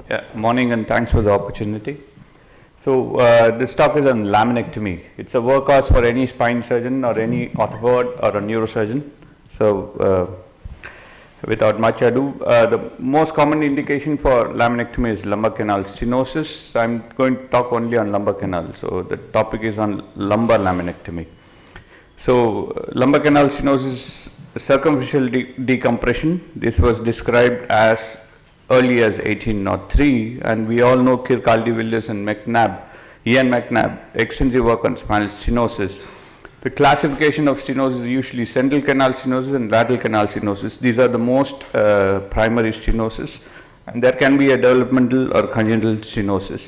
Yeah, morning and thanks for the opportunity. So this talk is on laminectomy. It's a workhorse for any spine surgeon or any orthopod or a neurosurgeon. So without much ado, the most common indication for laminectomy is lumbar canal stenosis. I'm going to talk only on lumbar canal. So the topic is on lumbar laminectomy. So lumbar canal stenosis, circumferential decompression. This was described as early as 1803, and we all know Kirkcaldy-Willis and Ian McNabb, extensive work on spinal stenosis. The classification of stenosis is usually central canal stenosis and lateral canal stenosis. These are the most primary stenosis, and there can be a developmental or congenital stenosis.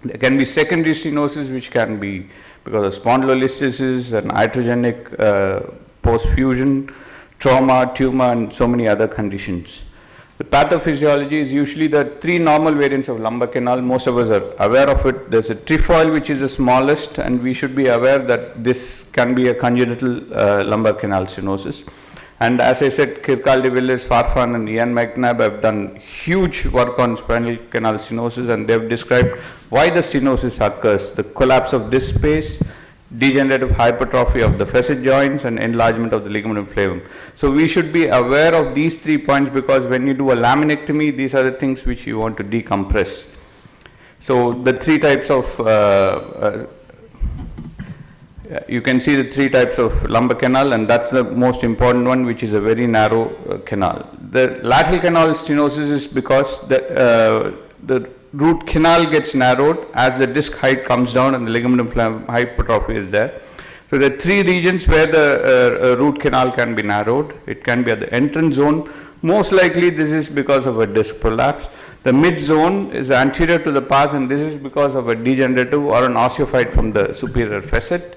There can be secondary stenosis, which can be because of spondylolisthesis and iatrogenic post-fusion, trauma, tumor, and so many other conditions. The pathophysiology is usually the three normal variants of lumbar canal. Most of us are aware of it. There's a trefoil, which is the smallest, and we should be aware that this can be a congenital lumbar canal stenosis. And as I said, Kirkcaldy-Willis, Farfan, and Ian McNabb have done huge work on spinal canal stenosis, and they've described why the stenosis occurs: the collapse of disc space, degenerative hypertrophy of the facet joints, and enlargement of the ligamentum flavum. So we should be aware of these 3 points, because when you do a laminectomy, these are the things which you want to decompress. So the 3 types of you can see the 3 types of lumbar canal, and that's the most important one, which is a very narrow canal. The lateral canal stenosis is because the root canal gets narrowed as the disc height comes down and the ligamentum flavum hypertrophy is there. So there are 3 regions where the root canal can be narrowed. It can be at the entrance zone. Most likely this is because of a disc prolapse. The mid zone is anterior to the pars, and this is because of a degenerative or an osteophyte from the superior facet.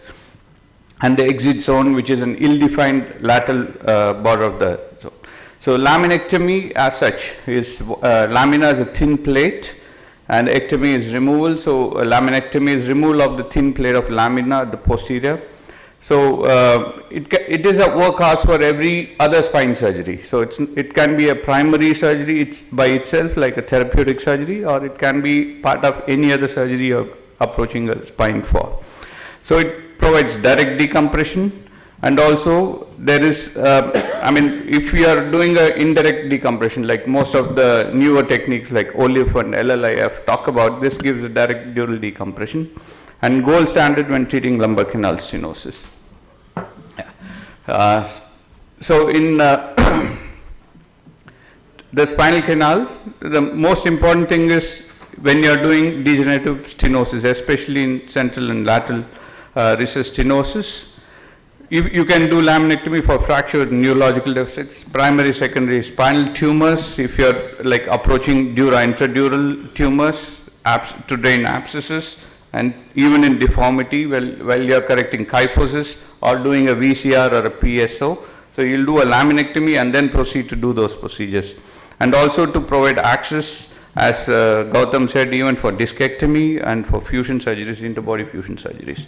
And the exit zone, which is an ill-defined lateral border of the zone. So laminectomy as such is lamina is a thin plate, and ectomy is removal. So laminectomy is removal of the thin plate of lamina at the posterior. So it is a workhorse for every other spine surgery. So it can be a primary surgery, it's by itself like a therapeutic surgery, or it can be part of any other surgery you're approaching a spine for. So it provides direct decompression, and also there is, if we are doing an indirect decompression, like most of the newer techniques like OLIF and LLIF talk about, this gives a direct dural decompression, and gold standard when treating lumbar canal stenosis. So in the spinal canal, the most important thing is when you are doing degenerative stenosis, especially in central and lateral recess stenosis, you can do laminectomy for fracture with neurological deficits, primary, secondary spinal tumors, if you are like approaching intradural tumors, to drain abscesses, and even in deformity while you are correcting kyphosis or doing a VCR or a PSO. So you'll do a laminectomy and then proceed to do those procedures. And also to provide access, as Gautam said, even for discectomy and for fusion surgeries, interbody fusion surgeries.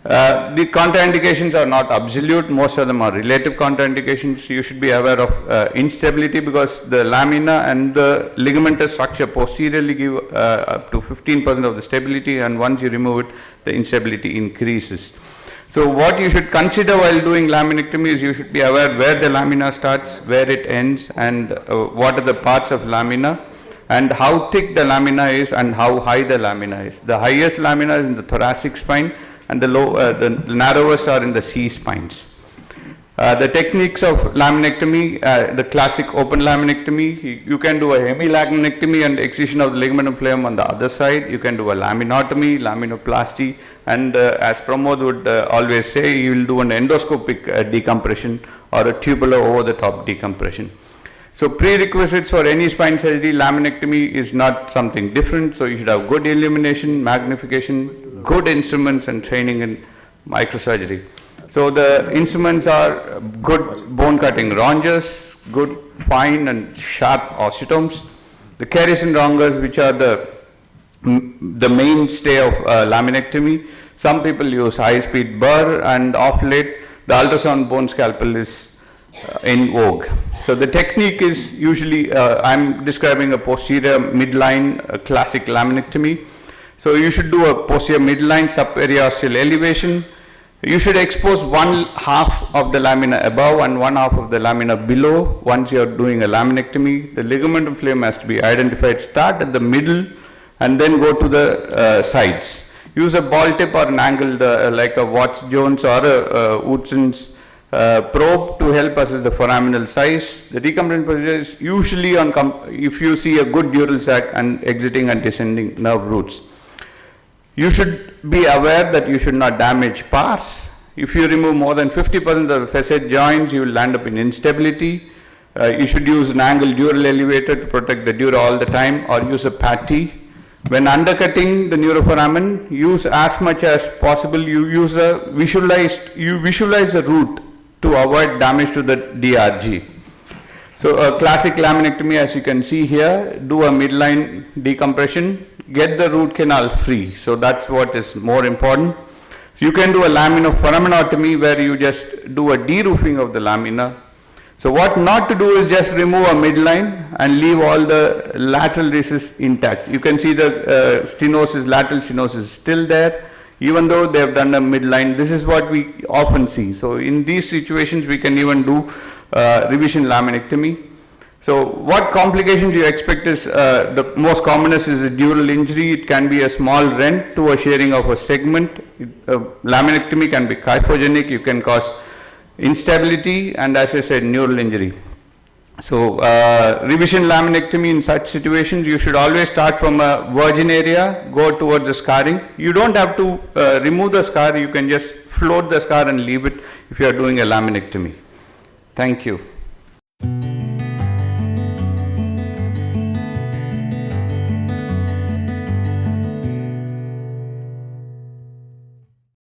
The contraindications are not absolute. Most of them are relative contraindications. You should be aware of instability, because the lamina and the ligamentous structure posteriorly give up to 15% of the stability, and once you remove it, the instability increases. So what you should consider while doing laminectomy is you should be aware where the lamina starts, where it ends, and what are the parts of lamina, and how thick the lamina is and how high the lamina is. The highest lamina is in the thoracic spine, and the narrowest are in the C spines. The techniques of laminectomy, the classic open laminectomy, you can do a hemilaminectomy and excision of the ligamentum flavum on the other side. You can do a laminotomy, laminoplasty, and as Pramod would always say, you will do an endoscopic decompression or a tubular over-the-top decompression. So prerequisites for any spine surgery, laminectomy is not something different. So you should have good illumination, magnification, good instruments, and training in microsurgery. So the instruments are good bone cutting rongers, good fine and sharp osteotomes. The caries and rongers, which are the mainstay of laminectomy. Some people use high speed burr, and off late the ultrasound bone scalpel is in vogue. So the technique is usually, I'm describing a posterior midline classic laminectomy. So you should do a posterior midline subperiosteal elevation. You should expose one half of the lamina above and one half of the lamina below. Once you are doing a laminectomy, the ligamentum flame has to be identified. Start at the middle and then go to the sides. Use a ball tip or an angle like a Watts-Jones or a Woodson's probe to help assess the foraminal size. The decompression procedure is usually on if you see a good dural sac and exiting and descending nerve roots. You should be aware that you should not damage pars. If you remove more than 50% of the facet joints, you will land up in instability. You should use an angle dural elevator to protect the dura all the time, or use a patty. When undercutting the neuroforamen, use as much as possible. You use you visualize the root to avoid damage to the DRG. So a classic laminectomy, as you can see here, do a midline decompression, get the root canal free. So that's what is more important. So you can do a laminoforaminotomy where you just do a deroofing of the lamina. So what not to do is just remove a midline and leave all the lateral recess intact. You can see the stenosis, lateral stenosis is still there, even though they have done a midline. This is what we often see. So in these situations, we can even do revision laminectomy. So what complications you expect is, the most commonest is a dural injury. It can be a small rent to a sharing of a segment. Laminectomy can be kyphogenic. You can cause instability and, as I said, neural injury. So revision laminectomy in such situations, you should always start from a virgin area, go towards the scarring. You don't have to remove the scar. You can just float the scar and leave it if you are doing a laminectomy. Thank you.